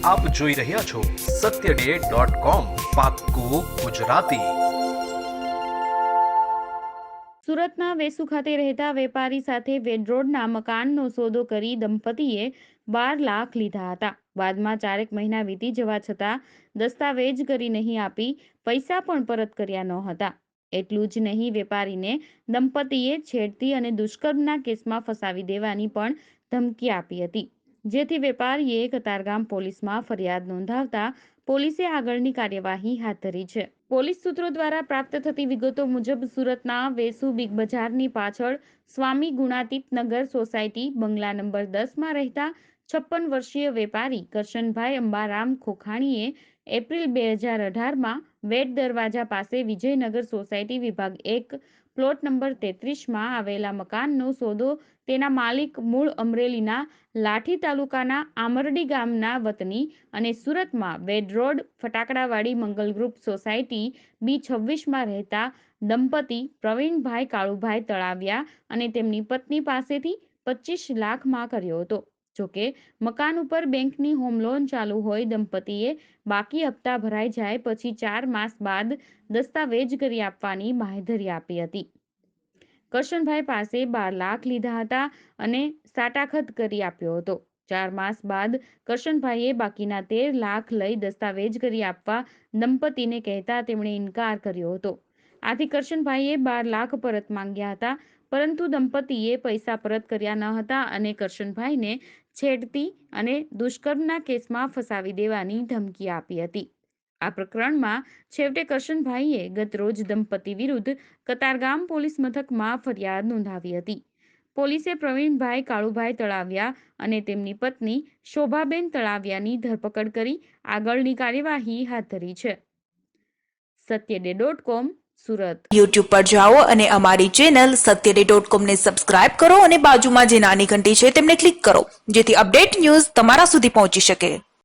આપ જોઈ રહ્યા છો satyday.com પાક્કું ગુજરાતી। સુરતના વેસુ ખાતે રહેતા વેપારી સાથે વેડરોડના મકાનનો સોદો કરી દંપતીએ 12 લાખ લીધા હતા। બાદમાં 4 મહિના વીતી જવા છતાં દસ્તાવેજ કરી નહીં આપી પૈસા પણ પરત કર્યા ન હતા। એટલું જ નહીં, વેપારીને દંપતીએ છેડતી અને દુષ્કર્મના કેસમાં ફસાવી દેવાની પણ ધમકી આપી હતી, જેથી વેપારીએ કતારગામ પોલીસમાં ફરિયાદ નોંધાવતા પોલીસે આગળની કાર્યવાહી હાથ ધરી છે। પોલીસ સૂત્રો દ્વારા પ્રાપ્ત થતી વિગતો મુજબ સુરતના વેસુ બિગ બજારની પાછળ સ્વામી ગુણાતીત નગર સોસાયટી બંગલા નંબર 10માં રહેતા 56 વર્ષીય વેપારી કરશનભાઈ અંબારામ ખોખાણીએ એપ્રિલ 2018માં વેટ દરવાજા પાસે વિજયનગર સોસાયટી વિભાગ 1 પ્લોટ નંબર 33માં આવેલા મકાનનો સોદો તેના માલિક મૂળ અમરેલીના લાઠી તાલુકાના આમરડી ગામના વતની અને સુરતમાં વેડરોડ ફટાકડાવાડી મંગલ ગ્રુપ સોસાયટી B26માં રહેતા દંપતી પ્રવીણભાઈ કાળુભાઈ તળાવિયા અને તેમની પત્ની પાસેથી 25 લાખમાં કર્યો હતો। જોકે મકાન ઉપર બેંકની હોમ લોન ચાલુ હોય દંપતીએ બાકી હપ્તા ભરાઈ જાય પછી 4 માસ બાદ દસ્તાવેજ કરી આપવાની બાંહેધરી આપી હતી। કરશનભાઈ પાસે 12 લાખ લીધા હતા અને સાટાખત કરી આપ્યો હતો। 4 માસ બાદ કરશનભાઈએ બાકીના 13 લાખ લઈ દસ્તાવેજ કરી આપવા દંપતીને કહેતા તેમણે ઇનકાર કર્યો હતો। આથી કરશનભાઈએ 12 લાખ પરત માંગ્યા હતા, પરંતુ દંપતીએ પૈસા પરત કર્યા ન હતા અને કરશનભાઈને છેડતી અને દુષ્કર્મના કેસમાં ફસાવી દેવાની ધમકી આપી હતી। આ પ્રકરણમાં છેવટે કરશનભાઈએ ગતરોજ દંપતી વિરુદ્ધ કતારગામ પોલીસ મથકમાં ફરિયાદ નોંધાવી હતી। પોલીસે પ્રવીણભાઈ કાળુભાઈ તળાવિયા અને તેમની પત્ની શોભાબેન તળાવિયાની ધરપકડ કરી આગળની કાર્યવાહી હાથ ધરી છે। satyday.com સુરત। YouTube પર જાઓ અને અમારી ચેનલ satyday.com ને સબસ્ક્રાઇબ કરો અને બાજુમાં જે નાની ઘંટી છે તેમને ક્લિક કરો, જેથી અપડેટ ન્યૂઝ તમારા સુધી પહોંચી શકે।